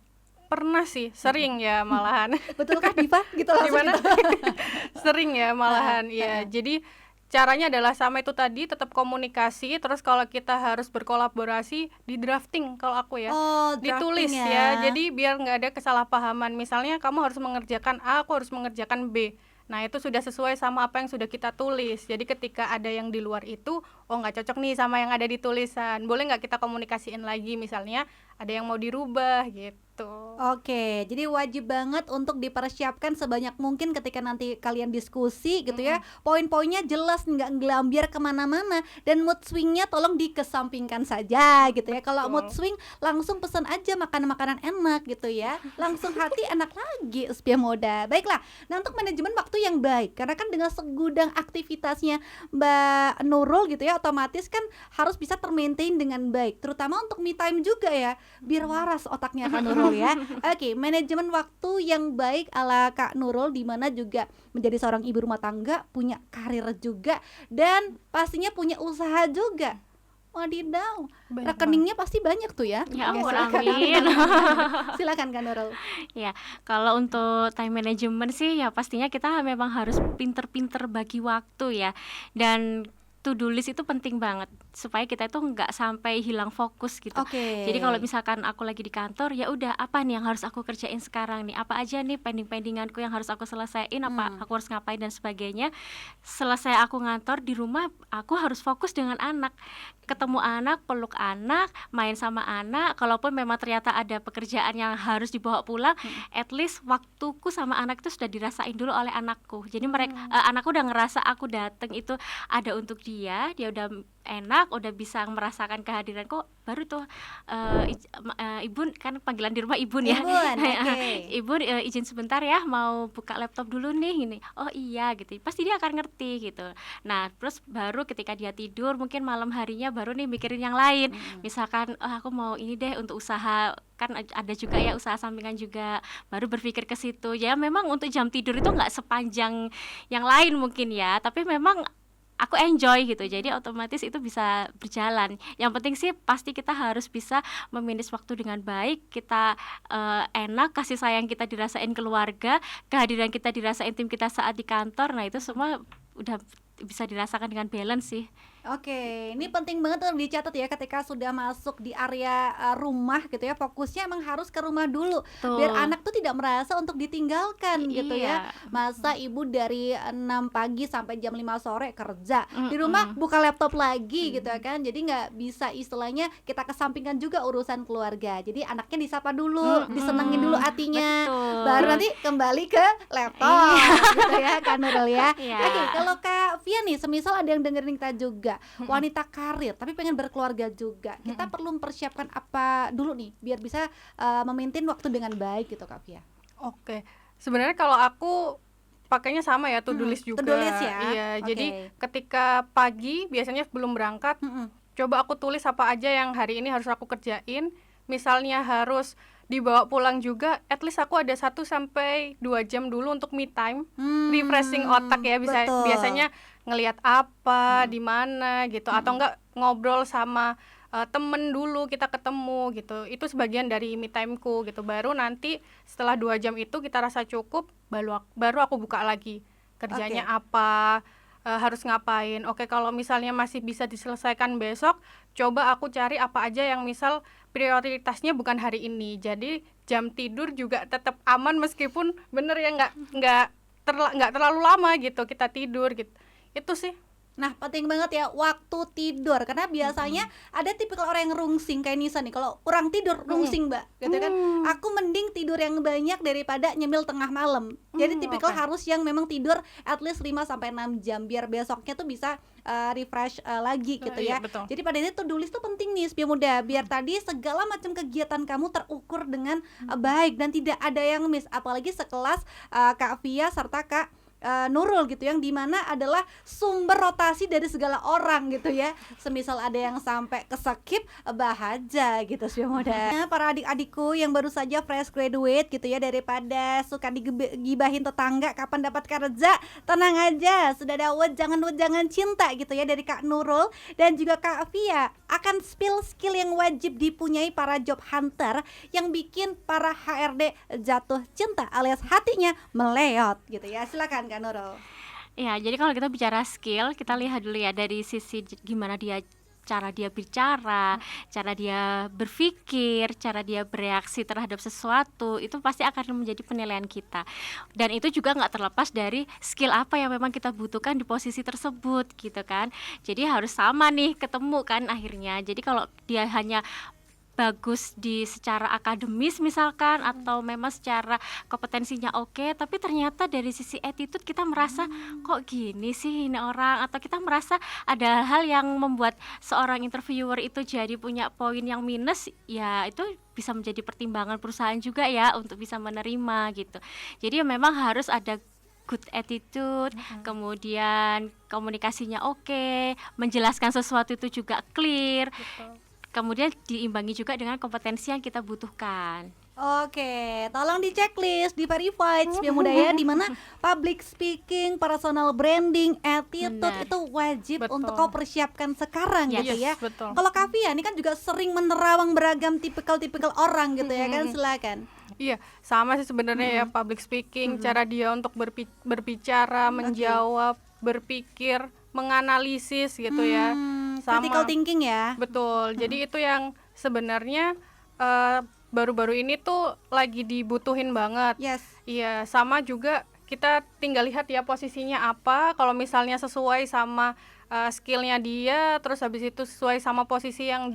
Pernah sih, sering ya malahan. Betulkah Diva? Gitu langsung Gimana? gitu. Sering ya malahan. Iya. Jadi caranya adalah sama itu tadi, tetap komunikasi. Terus kalau kita harus berkolaborasi, di drafting kalau aku ya. Ditulis ya. Jadi biar nggak ada kesalahpahaman. Misalnya kamu harus mengerjakan A, aku harus mengerjakan B. Nah itu sudah sesuai sama apa yang sudah kita tulis. Jadi ketika ada yang di luar itu, oh nggak cocok nih sama yang ada di tulisan, boleh nggak kita komunikasiin lagi, misalnya ada yang mau dirubah gitu. Oke, jadi wajib banget untuk dipersiapkan sebanyak mungkin ketika nanti kalian diskusi gitu ya. Poin-poinnya jelas, nggak ngelambiar kemana-mana, dan mood swingnya tolong dikesampingkan saja gitu ya. Kalau mood swing langsung pesan aja makanan-makanan enak gitu ya, langsung hati enak lagi, Spia Moda. Baiklah, nah untuk manajemen waktu yang baik, karena kan dengan segudang aktivitasnya Mbak Nurul gitu ya, otomatis kan harus bisa termaintain dengan baik, terutama untuk me time juga ya, biar waras otaknya Kak Nurul ya. Oke, manajemen waktu yang baik ala Kak Nurul, di mana juga menjadi seorang ibu rumah tangga, punya karir juga, dan pastinya punya usaha juga. Wadidaw, Banyak rekeningnya pasti banyak tuh ya. Ya Oke, ampun, silakan. amin. Silakan Kak Nurul. Ya, kalau untuk time management sih ya pastinya kita memang harus pinter-pinter bagi waktu ya. Dan to do list itu penting banget supaya kita itu nggak sampai hilang fokus gitu. Oke. Jadi kalau misalkan aku lagi di kantor, ya udah apa nih yang harus aku kerjain sekarang nih? Apa aja nih pending-pendinganku yang harus aku selesaiin? Apa aku harus ngapain dan sebagainya. Selesai aku ngantor di rumah, aku harus fokus dengan anak. Ketemu anak, peluk anak, main sama anak. Kalaupun memang ternyata ada pekerjaan yang harus dibawa pulang, at least waktuku sama anak itu sudah dirasain dulu oleh anakku. Jadi mereka anakku udah ngerasa aku dateng itu ada untuk dia udah enak, udah bisa merasakan kehadiranku, baru tuh ibu kan panggilan di rumah ibu ya. Ibun, oke. Ibu izin sebentar ya, mau buka laptop dulu nih ini. Oh iya gitu. Pasti dia akan ngerti gitu. Nah, terus baru ketika dia tidur mungkin malam harinya baru nih mikirin yang lain. Misalkan aku mau ini deh untuk usaha, kan ada juga ya usaha sampingan juga, baru berpikir ke situ. Ya memang untuk jam tidur itu nggak sepanjang yang lain mungkin ya, tapi memang aku enjoy gitu, jadi otomatis itu bisa berjalan. Yang penting sih pasti kita harus bisa memanage waktu dengan baik, kita enak, kasih sayang kita dirasain keluarga, kehadiran kita dirasain tim kita saat di kantor. Nah itu semua udah bisa dirasakan dengan balance sih. Oke, ini penting banget tuh dicatat ya, ketika sudah masuk di area rumah gitu ya, fokusnya emang harus ke rumah dulu. Tuh. Biar anak tuh tidak merasa untuk ditinggalkan gitu ya. Iya. Masa ibu dari 6 pagi sampai jam 5 sore kerja, di rumah buka laptop lagi gitu kan. Jadi nggak bisa istilahnya kita kesampingkan juga urusan keluarga. Jadi anaknya disapa dulu, disenengin dulu hatinya, Betul. baru nanti kembali ke laptop gitu ya Kak Nurul ya. Iya. Oke, kalau Kak Fia nih, semisal ada yang dengerin kita juga, wanita karir tapi pengen berkeluarga juga, kita perlu mempersiapkan apa dulu nih biar bisa memaintain waktu dengan baik gitu Kak Fia? Oke. Sebenarnya kalau aku pakainya sama ya, to do list juga. To do list ya? Iya, Oke. jadi ketika pagi biasanya sebelum berangkat, coba aku tulis apa aja yang hari ini harus aku kerjain. Misalnya harus dibawa pulang juga, at least aku ada 1 sampai 2 jam dulu untuk me time, refreshing otak ya, betul. biasanya ngelihat apa di mana gitu, atau enggak ngobrol sama temen dulu, kita ketemu gitu. Itu sebagian dari me time-ku gitu. Baru nanti setelah 2 jam itu kita rasa cukup, baru aku buka lagi kerjanya apa, harus ngapain. Oke, kalau misalnya masih bisa diselesaikan besok, coba aku cari apa aja yang misal prioritasnya bukan hari ini. Jadi jam tidur juga tetap aman, meskipun bener ya nggak terlalu lama gitu kita tidur gitu. Itu sih. Nah, penting banget ya waktu tidur, karena biasanya ada tipikal orang yang rungsing kayak Nisa nih, kalau kurang tidur rungsing Mbak gitu kan. Aku mending tidur yang banyak daripada nyemil tengah malam. Jadi tipikal harus yang memang tidur at least 5 sampai 6 jam biar besoknya tuh bisa refresh lagi gitu ya. Iya, betul. Jadi pada ini to do list tuh penting nih biar mudah, biar tadi segala macam kegiatan kamu terukur dengan baik dan tidak ada yang miss, apalagi sekelas Kak Fia serta Kak Nurul gitu, yang dimana adalah sumber rotasi dari segala orang gitu ya. Semisal ada yang sampai keskip, bahagia gitu sih muda. Para adik-adikku yang baru saja fresh graduate gitu ya, daripada suka digibahin tetangga kapan dapat kerja, tenang aja, sudah ada wejangan cinta gitu ya dari Kak Nurul dan juga Kak Fia akan skill yang wajib dipunyai para job hunter yang bikin para HRD jatuh cinta alias hatinya meleot gitu ya. Silakan Kak Nurul. Ya, jadi kalau kita bicara skill, kita lihat dulu ya dari sisi gimana cara dia bicara, cara dia berpikir, cara dia bereaksi terhadap sesuatu, itu pasti akan menjadi penilaian kita. Dan itu juga nggak terlepas dari skill apa yang memang kita butuhkan di posisi tersebut gitu kan. Jadi harus sama nih ketemu kan akhirnya. Jadi kalau dia hanya bagus di secara akademis misalkan, atau memang secara kompetensinya oke, tapi ternyata dari sisi attitude kita merasa kok gini sih ini orang, atau kita merasa ada hal yang membuat seorang interviewer itu jadi punya poin yang minus, ya itu bisa menjadi pertimbangan perusahaan juga ya untuk bisa menerima gitu. Jadi memang harus ada good attitude, kemudian komunikasinya oke, menjelaskan sesuatu itu juga clear. Kemudian diimbangi juga dengan kompetensi yang kita butuhkan. Oke, tolong di checklist, di verified supaya mudah ya, di mana public speaking, personal branding, attitude Benar. itu wajib Betul. untuk kau persiapkan sekarang gitu ya. Yes, betul. Kalau Kavia ini kan juga sering menerawang beragam tipikal-tipikal orang gitu ya kan, silakan. Iya, sama sih sebenarnya ya, public speaking, cara dia untuk berbicara, menjawab, berpikir, menganalisis gitu ya. Critical thinking ya. Betul. Jadi itu yang sebenarnya baru-baru ini tuh lagi dibutuhin banget. Yes. Iya, sama juga kita tinggal lihat ya posisinya apa. Kalau misalnya sesuai sama skillnya dia, terus habis itu sesuai sama posisi yang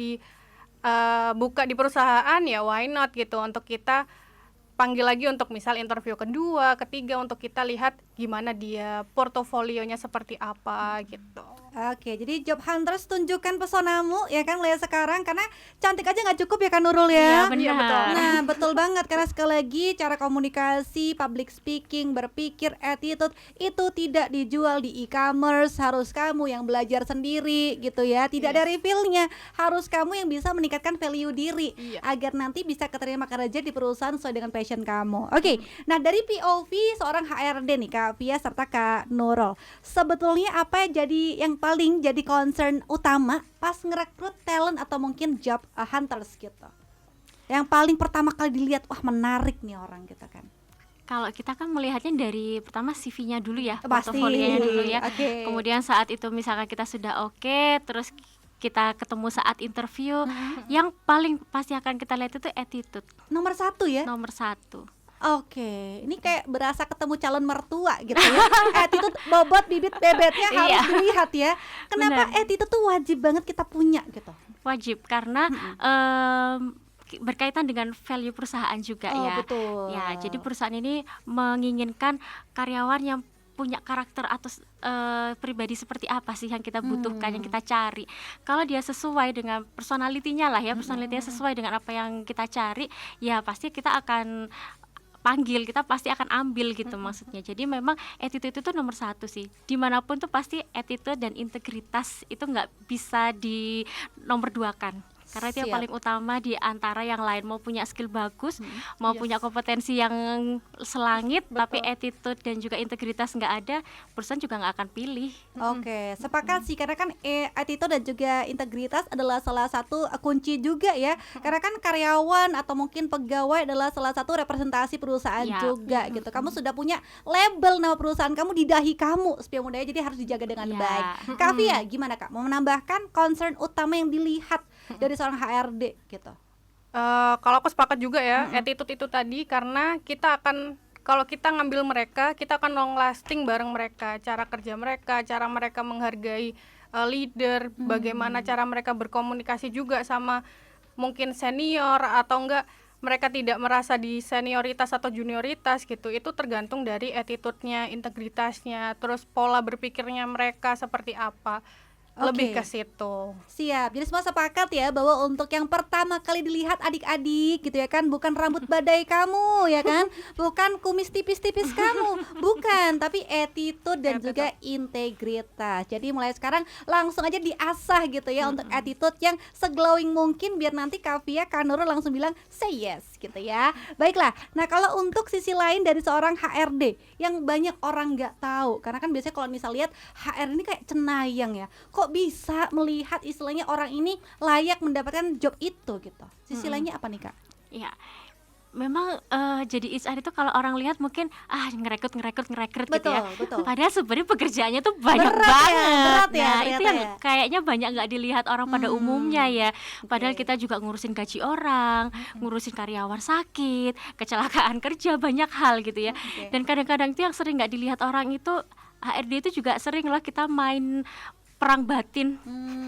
buka di perusahaan, ya why not gitu, untuk kita panggil lagi untuk misal interview kedua, ketiga, untuk kita lihat gimana dia, portofolionya seperti apa gitu. Oke, jadi job hunters tunjukkan pesonamu ya kan mulai sekarang, karena cantik aja nggak cukup ya kan Nurul ya. Iya, benar. Iya, betul. Nah betul banget, karena sekali lagi cara komunikasi, public speaking, berpikir, attitude itu tidak dijual di e-commerce. Harus kamu yang belajar sendiri gitu ya. Tidak ada refillnya. Harus kamu yang bisa meningkatkan value diri agar nanti bisa keterima kerja di perusahaan sesuai dengan passion kamu. Oke, nah dari POV seorang HRD nih Kak Via serta Kak Nurul, sebetulnya apa yang paling jadi concern utama pas ngerekrut talent atau mungkin job hunters gitu, yang paling pertama kali dilihat, wah menarik nih orang gitu kan? Kalau kita kan melihatnya dari pertama CV-nya dulu ya, Pasti. portofolionya dulu ya. Oke. Kemudian saat itu misalkan kita sudah oke, terus kita ketemu saat interview, yang paling pasti akan kita lihat itu attitude, Nomor satu ya. nomor satu. Oke, ini kayak berasa ketemu calon mertua gitu ya. Attitude bobot bibit bebetnya harus Iya. dilihat ya. Kenapa Benar. attitude tuh wajib banget kita punya gitu? Wajib, karena berkaitan dengan value perusahaan juga Oh, ya. betul. Ya, jadi perusahaan ini menginginkan karyawan yang punya karakter atau pribadi seperti apa sih yang kita butuhkan, yang kita cari. Kalau dia sesuai dengan personalitinya lah ya, personalitinya sesuai dengan apa yang kita cari, ya pasti kita akan panggil, kita pasti akan ambil gitu maksudnya. Jadi memang attitude itu nomor satu sih, dimanapun tuh pasti attitude dan integritas itu nggak bisa di nomor duakan, karena itu yang Siap. paling utama di antara yang lain. Mau punya skill bagus, mau punya kompetensi yang selangit, tapi attitude dan juga integritas nggak ada, perusahaan juga nggak akan pilih. Oke, sepakat sih, karena kan attitude dan juga integritas adalah salah satu kunci juga ya. Karena kan karyawan atau mungkin pegawai adalah salah satu representasi perusahaan Ya. juga gitu. Kamu sudah punya label nama perusahaan kamu di dahi kamu sepian mudanya, jadi harus dijaga dengan Ya. baik. Kak Via, gimana Kak? Mau menambahkan concern utama yang dilihat dari seorang HRD gitu? Kalau aku sepakat juga ya, attitude itu tadi, karena kita akan, kalau kita ngambil mereka, kita akan long lasting bareng mereka, cara kerja mereka, cara mereka menghargai leader, bagaimana cara mereka berkomunikasi juga sama mungkin senior, atau enggak mereka tidak merasa di senioritas atau junioritas gitu. Itu tergantung dari attitude-nya, integritasnya, terus pola berpikirnya mereka seperti apa. Lebih Oke. ke situ. Siap, jadi semua sepakat ya bahwa untuk yang pertama kali dilihat adik-adik gitu ya kan, bukan rambut badai kamu ya kan, bukan kumis tipis-tipis kamu, bukan, tapi attitude dan juga integritas. Jadi mulai sekarang langsung aja diasah gitu ya untuk attitude yang seglowing mungkin, biar nanti Kak Via, Kak Nurul langsung bilang say yes gitu ya. Baiklah, nah kalau untuk sisi lain dari seorang HRD yang banyak orang nggak tahu, karena kan biasanya kalau misal lihat HR ini kayak cenayang ya, kok bisa melihat istilahnya orang ini layak mendapatkan job itu gitu. Sisi lainnya apa nih Kak? Ya, memang jadi HR itu kalau orang lihat mungkin ngerekrut gitu ya. Betul. Padahal sebenarnya pekerjaannya tuh banyak Berat ya, banget. berat ya Nah, itu ternyata yang ya. kayaknya banyak nggak dilihat orang pada umumnya ya. Padahal kita juga ngurusin gaji orang, ngurusin karyawan sakit, kecelakaan kerja, banyak hal gitu ya. Dan kadang-kadang itu yang sering nggak dilihat orang itu, HRD itu juga sering loh kita main perang batin.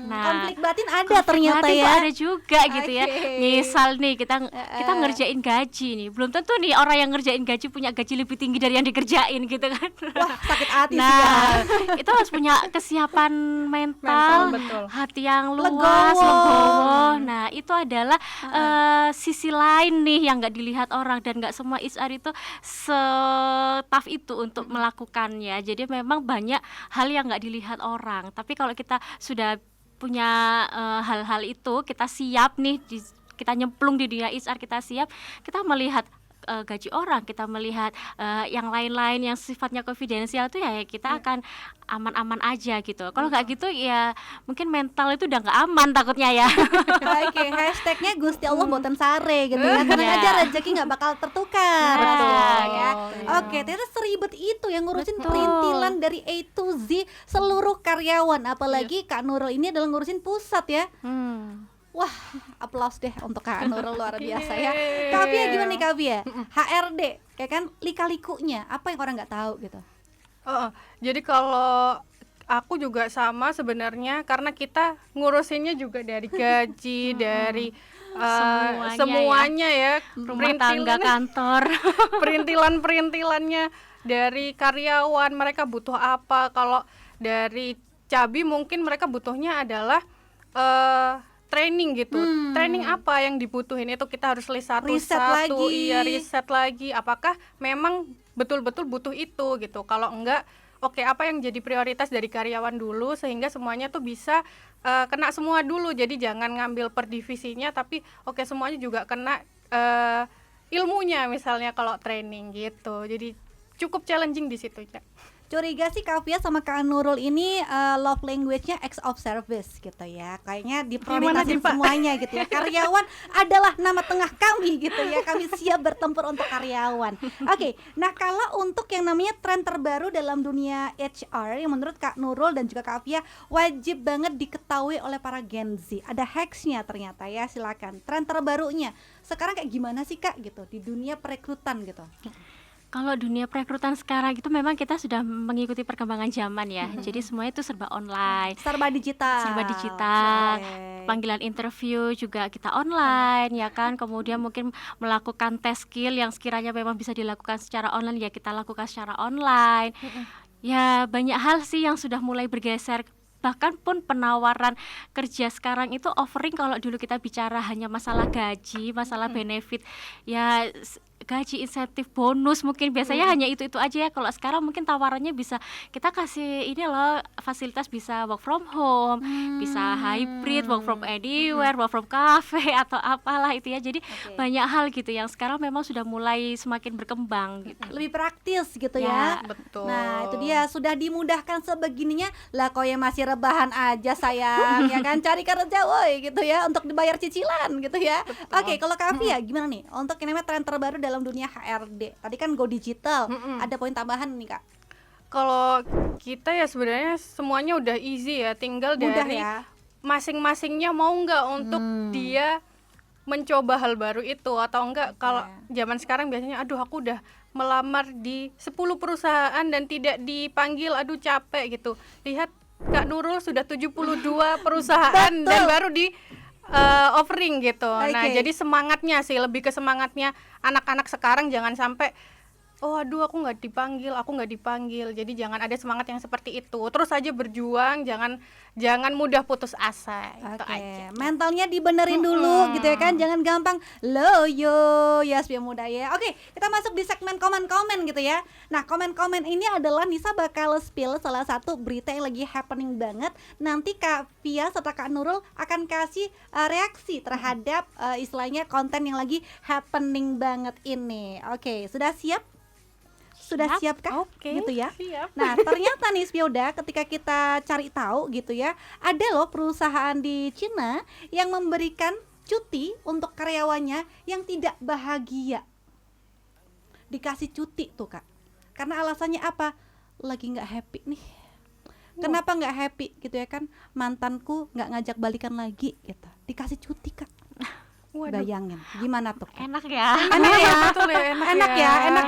Konflik batin ada Konflik ternyata batin ya. tuh ada juga gitu ya. Oke. Misal nih kita ngerjain gaji nih, belum tentu nih orang yang ngerjain gaji punya gaji lebih tinggi dari yang dikerjain gitu kan. Wah, sakit hati sih ya. Nah, itu harus punya kesiapan mental, betul. hati yang luas, Legowo. legowo. Nah, itu adalah sisi lain nih yang nggak dilihat orang, dan nggak semua HR itu se-tough itu untuk melakukannya. Jadi memang banyak hal yang nggak dilihat orang. Tapi kalau kita sudah punya hal-hal itu, kita siap nih kita nyemplung di dunia HR, kita siap, kita melihat gaji orang, kita melihat yang lain-lain yang sifatnya konfidensial tuh ya kita akan aman-aman aja gitu. Kalau nggak gitu ya mungkin mental itu udah nggak aman takutnya ya. Oke, hashtagnya Gusti Allah boten sare gitu ya. Tenang Iya. aja, rezeki nggak bakal tertukar. Betul. Ya. Iya. Oke, ternyata seribet itu yang ngurusin Betul. perintilan dari A to Z seluruh karyawan. Apalagi Kak Nurul ini adalah ngurusin pusat ya. Wah, aplaus deh untuk Kak Nurul, luar biasa ya. Kak Fia gimana nih Kak Fia? HRD, kayak kan lika-likunya, apa yang orang nggak tahu gitu? Jadi kalau aku juga sama sebenarnya, karena kita ngurusinnya juga dari gaji, dari semuanya ya, Rumah tangga, kantor. perintilan-perintilannya dari karyawan, mereka butuh apa. Kalau dari Cabi mungkin mereka butuhnya adalah training gitu. Training apa yang dibutuhin itu kita harus list Riset satu-satu. lagi. Iya, riset lagi. Apakah memang betul-betul butuh itu gitu. Kalau enggak, oke, apa yang jadi prioritas dari karyawan dulu sehingga semuanya tuh bisa kena semua dulu. Jadi jangan ngambil per divisinya, tapi oke semuanya juga kena ilmunya misalnya kalau training gitu. Jadi cukup challenging di situ, Cak. Curiga sih Kak Fia sama Kak Nurul ini love language-nya acts of service gitu ya. Kayaknya diprioritasin Pak? semuanya gitu ya. Karyawan adalah nama tengah kami gitu ya. Kami siap bertempur untuk karyawan. Oke, nah kalau untuk yang namanya tren terbaru dalam dunia HR yang menurut Kak Nurul dan juga Kak Fia wajib banget diketahui oleh para Gen Z. Ada hacks-nya ternyata ya, silakan. Tren terbarunya sekarang kayak gimana sih Kak gitu di dunia perekrutan gitu? Kalau dunia perekrutan sekarang itu memang kita sudah mengikuti perkembangan zaman ya. Jadi semuanya itu serba online. Serba digital. Serba digital. Oke. Panggilan interview juga kita online ya kan. Kemudian mungkin melakukan tes skill yang sekiranya memang bisa dilakukan secara online ya kita lakukan secara online. Ya banyak hal sih yang sudah mulai bergeser. Bahkan pun penawaran kerja sekarang itu offering, kalau dulu kita bicara hanya masalah gaji, masalah benefit, ya gaji, insentif, bonus mungkin biasanya hanya itu aja ya. Kalau sekarang mungkin tawarannya bisa kita kasih ini loh, fasilitas bisa work from home, bisa hybrid, work from anywhere, work from cafe atau apalah itu ya. Jadi banyak hal gitu yang sekarang memang sudah mulai semakin berkembang gitu. Lebih praktis gitu Ya, ya. Betul. Nah itu dia, sudah dimudahkan sebegininya lah, kok yang masih rebahan aja sayang ya kan, cari kerja woi gitu ya untuk dibayar cicilan gitu ya. Oke, kalau Kak Fia gimana nih untuk yang namanya tren terbaru dalam dunia HRD? Tadi kan go digital, ada poin tambahan nih Kak. Kalau kita ya sebenarnya semuanya udah easy ya, tinggal Mudah dari ya. masing-masingnya mau nggak untuk dia mencoba hal baru itu atau enggak. Kalau zaman sekarang biasanya aduh aku udah melamar di 10 perusahaan dan tidak dipanggil, aduh capek gitu. Lihat Kak Nurul sudah 72 perusahaan dan baru di offering gitu. Nah, Oke. jadi semangatnya sih, lebih ke semangatnya anak-anak sekarang jangan sampai oh aduh aku nggak dipanggil. Jadi jangan ada semangat yang seperti itu. Terus aja berjuang, jangan mudah putus asa. Itu Oke, aja. mentalnya dibenerin dulu gitu ya kan, jangan gampang loyo ya Spia Muda ya. Oke, kita masuk di segmen komen-komen gitu ya. Nah, komen-komen ini adalah Nisa bakal spill salah satu berita yang lagi happening banget. Nanti Kak Fia serta Kak Nurul akan kasih reaksi terhadap istilahnya konten yang lagi happening banget ini. Oke, sudah siap? Sudah siapkah? Oke, Gitu ya. siap. Nah, ternyata nih Spioda, ketika kita cari tahu gitu ya, ada loh perusahaan di Cina yang memberikan cuti untuk karyawannya yang tidak bahagia. Dikasih cuti tuh Kak. Karena alasannya apa? Lagi nggak happy nih. Kenapa nggak happy gitu ya kan? Mantanku nggak ngajak balikan lagi gitu. Dikasih cuti Kak. Waduh. Bayangin, gimana tuh? Enak ya. Enak ya, Betul ya, enak ya, Enak.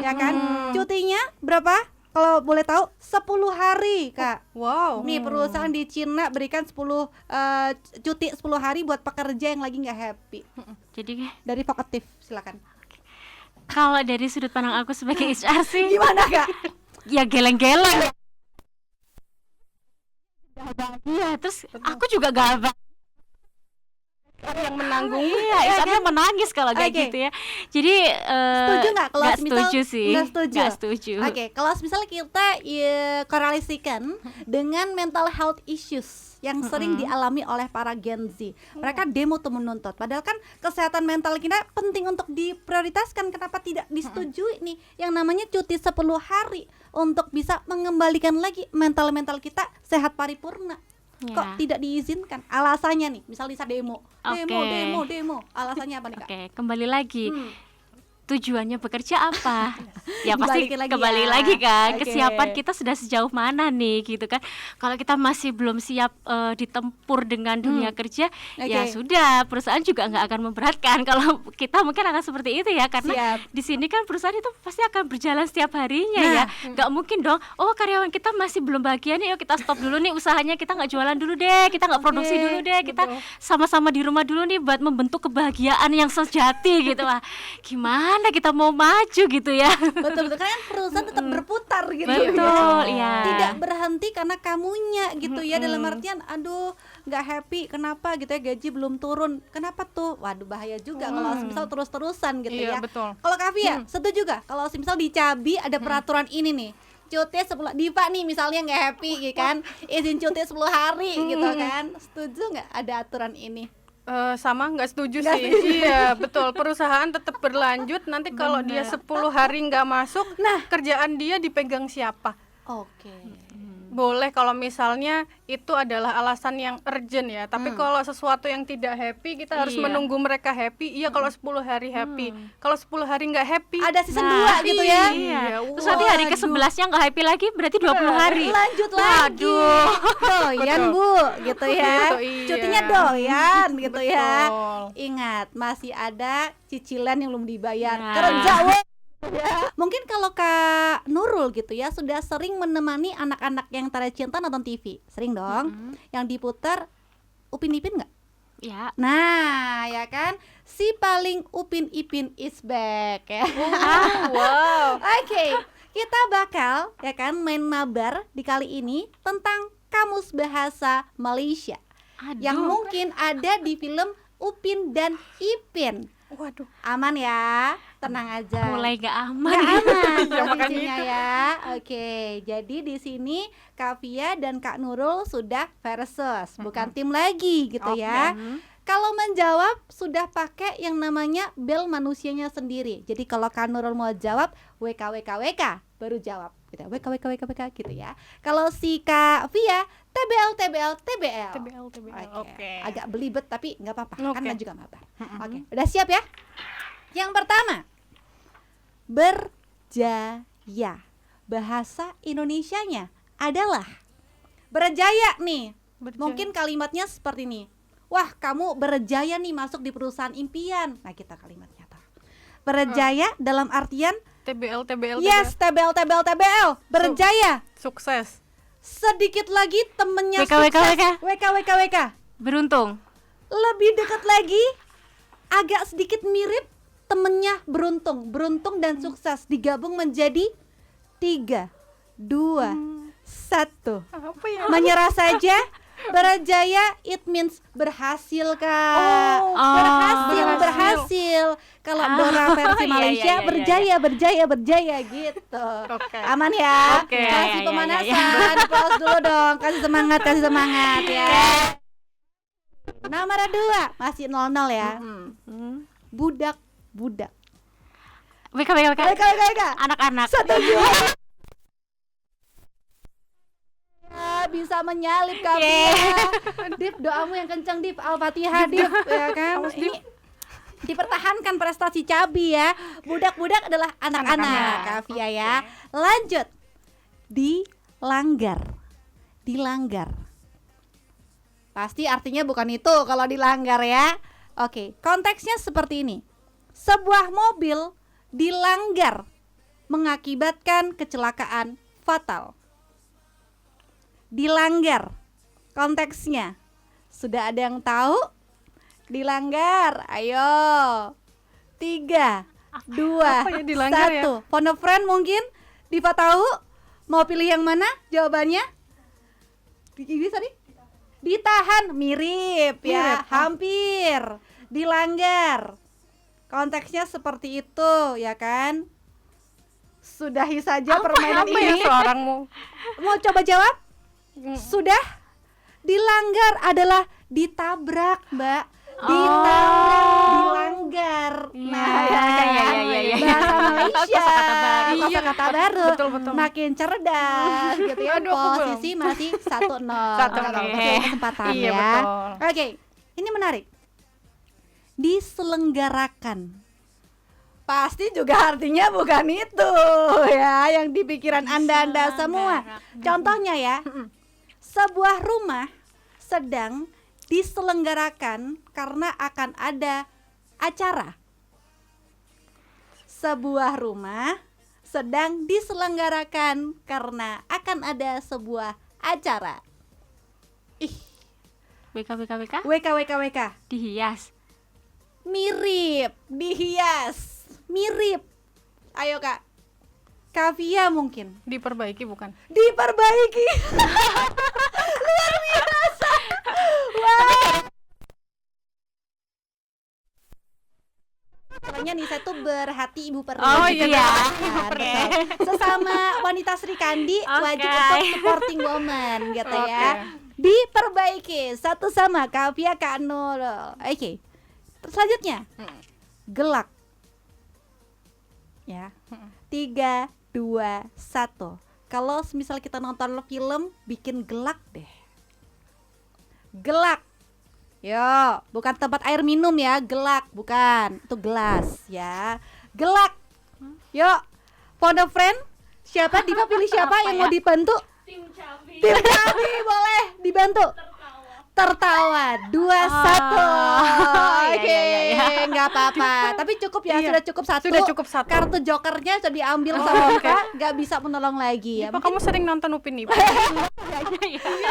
ya kan? Cutinya berapa? Kalau boleh tahu 10 hari Kak. Wow. Nih perusahaan di Cina berikan 10 cuti 10 hari buat pekerja yang lagi nggak happy. Jadi Dari Vokatif, silakan. kalau dari sudut pandang aku sebagai HR sih Gimana Kak? ya geleng-geleng. Iya, terus aku juga gak yang menanggung. Iya, HR-nya menangis kalau kayak Oke. gitu ya. Jadi Setuju nggak kalau nggak semisal setuju sih. nggak setuju? Nggak setuju. Oke, kalau misalnya kita korelasikan dengan mental health issues yang sering dialami oleh para Gen Z, mereka demo tuh menuntut. Padahal kan kesehatan mental kita penting untuk diprioritaskan. Kenapa tidak disetujui nih yang namanya cuti 10 hari untuk bisa mengembalikan lagi mental kita sehat paripurna? Kok Ya. tidak diizinkan? Alasannya nih, misal Lisa demo, Oke. alasannya apa nih Kak? Oke, kembali lagi. Hmm. Tujuannya bekerja apa? Ya pasti Dibalikin lagi kembali ya. lagi kan, Oke. kesiapan kita sudah sejauh mana nih gitu kan. Kalau kita masih belum siap ditempur dengan dunia kerja, ya Oke. sudah, perusahaan juga nggak akan memberatkan. Kalau kita mungkin akan seperti itu ya, karena Siap. di sini kan perusahaan itu pasti akan berjalan setiap harinya Nah. ya. Nggak mungkin dong, oh karyawan kita masih belum bahagia nih, yuk kita stop dulu nih usahanya, kita nggak jualan dulu deh, kita nggak produksi dulu deh, kita sama-sama di rumah dulu nih buat membentuk kebahagiaan yang sejati gitu. Wah, gimana kita mau maju gitu ya. Betul karena kan perusahaan tetap berputar gitu Betul, ya. iya. Tidak berhenti karena kamunya gitu ya, dalam artian aduh nggak happy kenapa gitu ya, gaji belum turun kenapa tuh, waduh bahaya juga kalau misal terus-terusan gitu Iya, ya. betul. Kalau Kavia setuju gak kalau misal di Cabi ada peraturan ini nih, cuti 10 Diva nih misalnya nggak happy gitu kan, izin cuti 10 hari gitu kan, setuju nggak ada aturan ini? Sama nggak setuju sih. Iya betul, perusahaan tetap berlanjut. Nanti kalau dia 10 hari nggak masuk, kerjaan dia dipegang siapa? Oke. Boleh kalau misalnya itu adalah alasan yang urgent ya. Tapi kalau sesuatu yang tidak happy, kita harus Iya. menunggu mereka happy. Iya kalau 10 hari happy. Kalau 10 hari nggak happy, Ada season Nah, 2 gitu ya. Iya. Iya, Terus nanti hari ke-11-nya nggak happy lagi, berarti 20 hari. Lanjut lagi. Doyan Bu gitu ya. Gitu, iya. Cutinya doyan gitu ya. Betul. Ingat masih ada cicilan yang belum dibayar. Nah. Kerja weh. Ya. Mungkin kalau Kak Nurul gitu ya sudah sering menemani anak-anak yang tanda cinta nonton TV. Sering dong. Yang diputar Upin Ipin nggak? Ya. Nah, ya kan? Si paling Upin Ipin is back ya. Wow. Oke, kita bakal ya kan main mabar di kali ini tentang kamus bahasa Malaysia yang mungkin ada di film Upin dan Ipin. Waduh. Aman ya, tenang aja. Mulai gak aman. Nggak aman Ya, makanya posisinya ya. Oke, jadi di sini Kavia dan Kak Nurul sudah versus, bukan tim lagi gitu ya. Kalau menjawab sudah pakai yang namanya bel manusianya sendiri. Jadi kalau Kak Nurul mau jawab WKWKWK baru jawab gitu. WKWKWK gitu ya. Kalau si Kak Via TBL. Oke. Agak belibet tapi nggak apa-apa. Kan Oke. juga mabar. Oke, udah siap ya? Yang pertama, berjaya. Bahasa Indonesianya adalah berjaya nih. Berjaya. Mungkin kalimatnya seperti ini. Wah, kamu berjaya nih masuk di perusahaan impian. Nah, kita kalimatnya tuh. Berjaya dalam artian TBL. yes, TBL. Berjaya. Sukses. Sedikit lagi temennya WKWKWK. WKWKWK. Beruntung. Lebih dekat lagi, agak sedikit mirip temennya beruntung dan sukses digabung menjadi 3, 2, 1. Apa ya? Menyerah saja. Berjaya it means berhasil Kak. Berhasil. Kalau Dora versi Iya, Malaysia iya. berjaya gitu. Oke. Aman ya. Oke, Kasih iya, pemanasan. Applause dulu dong. Kasih semangat ya. Nomor 2 masih 0-0 ya. Budak. WKWK. Anak-anak. Setuju. Ya, bisa menyalip kamu ya. Dip, doamu yang kencang Dip. Al-Fatihah Dip, ya kan. Ini dipertahankan prestasi Cabi ya. Budak-budak adalah anak-anak Kavia ya. Lanjut. Dilanggar. Pasti artinya bukan itu kalau dilanggar ya. Oke, konteksnya seperti ini. Sebuah mobil dilanggar mengakibatkan kecelakaan fatal. Dilanggar. Konteksnya sudah ada yang tahu? Dilanggar. Ayo. 3, 2, Apa ya dilanggar 1. Phone a friend mungkin? Diva tahu? Mau pilih yang mana jawabannya? Bisa nih? Ditahan, mirip ya, Mirip, hampir. Dilanggar. Konteksnya seperti itu, ya kan? Sudahi saja permainan Apa ya ini. seorangmu? Mau coba jawab? Sudah? Dilanggar adalah ditabrak, Mbak. Ditabrak, dilanggar. Nah, Iya, ya, iya. bahasa Malaysia, Kosakata baru. kosakata baru. Betul. Makin cerdas gitu ya. Aduh, aku Posisi masih 1-0. 1-0. Masih ada kesempatan Iya, ya. betul. Oke, ini menarik. Diselenggarakan. Pasti juga artinya bukan itu ya yang di pikiran Anda semua. Contohnya ya, sebuah rumah sedang diselenggarakan karena akan ada acara. Sebuah rumah sedang diselenggarakan karena akan ada sebuah acara. WK WK. dihias. Mirip, dihias. Mirip. Ayo Kak. Kavia mungkin. Diperbaiki bukan? Diperbaiki. Luar biasa. Wah. Soalnya Nisa tuh berhati ibu perlu. Oh, gitu ya. Betul. Sesama wanita Sri Kandi wajib Oke. untuk supporting woman gitu Oke. ya. Diperbaiki satu sama Kavia Kak Nurul. Oke. Selanjutnya gelak. Ya. 3, 2, 1. Kalau misal kita nonton film bikin gelak deh. Gelak. Yo, bukan tempat air minum ya, gelak, bukan. Itu gelas ya. Gelak. Yuk. Phone a friend. Siapa? Diva pilih siapa yang mau dibantu? Tim Cabi boleh dibantu. Tertawa 2-1. Oke, iya. nggak apa-apa. Tapi cukup ya, Iya. sudah cukup satu. Sudah cukup satu. Kartu jokernya sudah diambil sama Kak, nggak bisa menolong lagi ya. Apa kamu sering nonton Upin Ipin?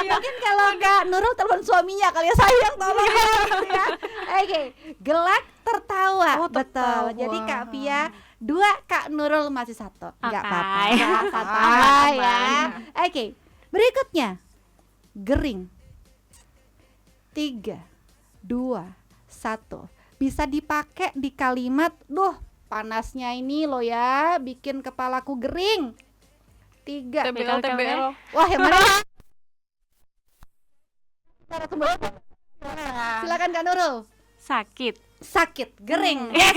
Mungkin kalau Kak Nurul telepon suaminya kali ya, sayang tolong ya, gitu ya. Oke, gelak tertawa. Oh, tertawa. Betul. Jadi Kak Pia 2, Kak Nurul masih 1. Enggak Oke. apa-apa. Nggak apa-apa Aman, ya. aman. Oke. Berikutnya. Gering. 3, 2, 1. Bisa dipakai di kalimat, duh, panasnya ini loh ya, bikin kepalaku gering. 3. TBL. Wah, yang mana? Silakan Kak Nurul. Sakit. Sakit, gering. Yes.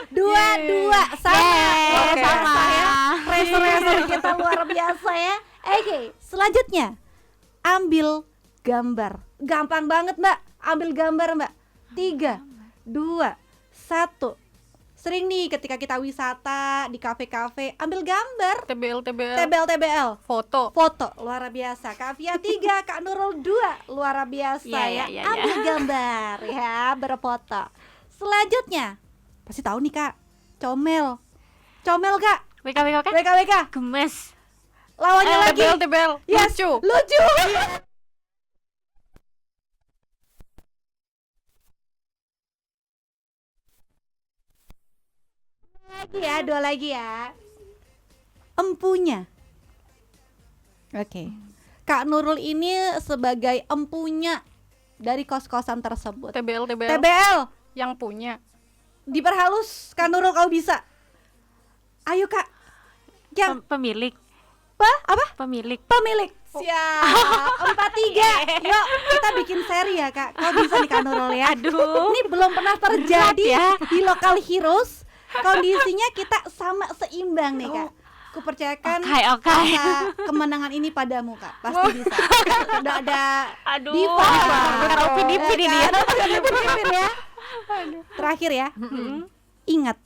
2-2 sama. Luar Oke. biasa ya. Racer kita luar biasa ya. Oke, selanjutnya ambil gambar. Gampang banget, Mbak. Ambil gambar, Mbak. 3, 2, 1. Sering nih ketika kita wisata di kafe-kafe, ambil gambar. TBL. Foto. Foto luar biasa. Kak Fia 3, Kak Nurul 2, luar biasa Iya, ya. iya. Ambil gambar ya, berfoto. Selanjutnya, pasti tahu nih Kak, comel. Comel Kak, WKWK. Gemes. Lawannya lagi. TBL. Yes, Lucu. lucu. Lagi ya, 2 lagi ya. Empunya. Oke. Kak Nurul ini sebagai empunya dari kos-kosan tersebut. TBL. TBL, Yang punya. diperhalus Kak Nurul, kau bisa. Ayo Kak. Yang Pemilik. apa? Pemilik. Pemilik. Siap. 4-3. Yuk, kita bikin seri ya Kak. Kau bisa nih Kak Nurul ya. Aduh. Ini belum pernah terjadi Berat ya. di Local Heroes. Kondisinya kita sama seimbang nih Kak. Kupercayakan Oke. rasa kemenangan ini padamu Kak. Pasti bisa. Udah ada Aduh. Diva. Bukan Upin Ipin ini ya. Bukan Upin Ipin ya. Terakhir ya. Ingat.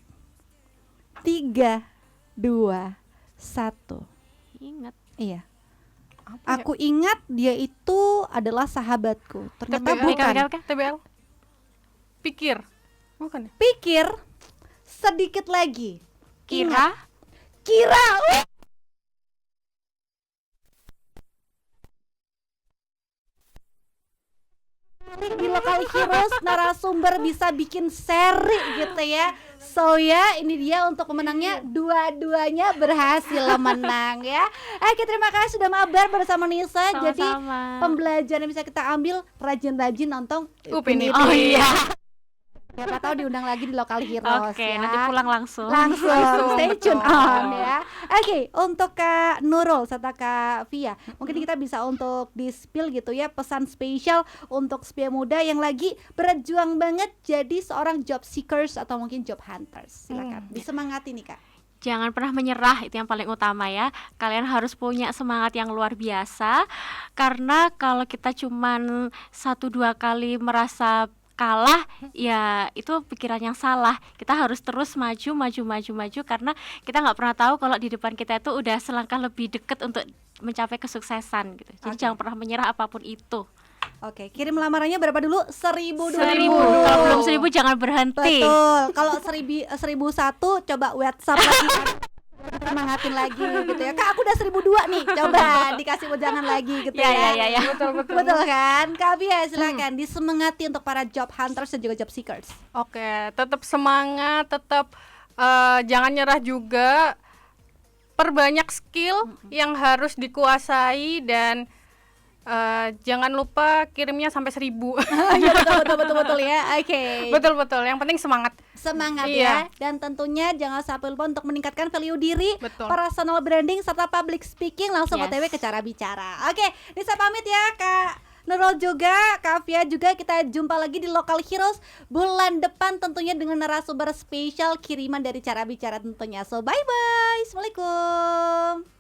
3, 2, 1. Ingat. Iya. Apa ya? Aku ingat dia itu adalah sahabatku. Ternyata TBL. bukan. TBL. Pikir. Bukan ya? Pikir sedikit lagi. Ingat. Kira. Kira. Di Lokal Lokal Heroes narasumber bisa bikin seri gitu ya. So ya, ini dia untuk pemenangnya, dua-duanya berhasil menang ya. Oke, terima kasih sudah mabar bersama Nisa. Jadi Sama-sama. pembelajaran yang bisa kita ambil, rajin-rajin nonton Upin Ipin. Oh iya. Siapa tahu diundang lagi di Lokal Heroes. Oke, ya. nanti pulang langsung. Langsung stay tune betul. on ya. Oke, untuk Kak Nurul serta Kak Via, mungkin kita bisa untuk di-spill gitu ya pesan spesial untuk Spia Muda yang lagi berjuang banget jadi seorang job seekers atau mungkin job hunters. Silakan disemangati nih Kak. Jangan pernah menyerah, itu yang paling utama ya. Kalian harus punya semangat yang luar biasa. Karena kalau kita cuman 1-2 kali merasa kalah, ya itu pikiran yang salah. Kita harus terus maju karena kita nggak pernah tahu kalau di depan kita itu udah selangkah lebih deket untuk mencapai kesuksesan gitu. Jadi Oke. jangan pernah menyerah apapun itu. Oke, kirim lamarannya berapa dulu? 1.000 dulu. 1000. Kalau belum 1000 jangan berhenti. Betul. Kalau 1001 coba WhatsApp lagi. Semangatin lagi gitu ya. Kak, aku udah 1002 nih. Coba dikasih wejangan lagi gitu ya. Ya. Betul kan? Kak Bia silakan disemangati untuk para job hunters dan juga job seekers. Oke, tetap semangat, tetap jangan nyerah juga. Perbanyak skill yang harus dikuasai dan jangan lupa kirimnya sampai 1000. Iya betul ya. Oke. Betul. Yang penting semangat. Semangat Iya. ya. Dan tentunya jangan sampai lupa untuk meningkatkan value diri, Betul. personal branding serta public speaking. Langsung Yes. OTW ke cara bicara. Oke, Nisa pamit ya Kak Nurul juga, Kak Via juga. Kita jumpa lagi di Lokal Heroes bulan depan tentunya dengan narasumber spesial kiriman dari cara bicara tentunya. So bye bye. Assalamualaikum.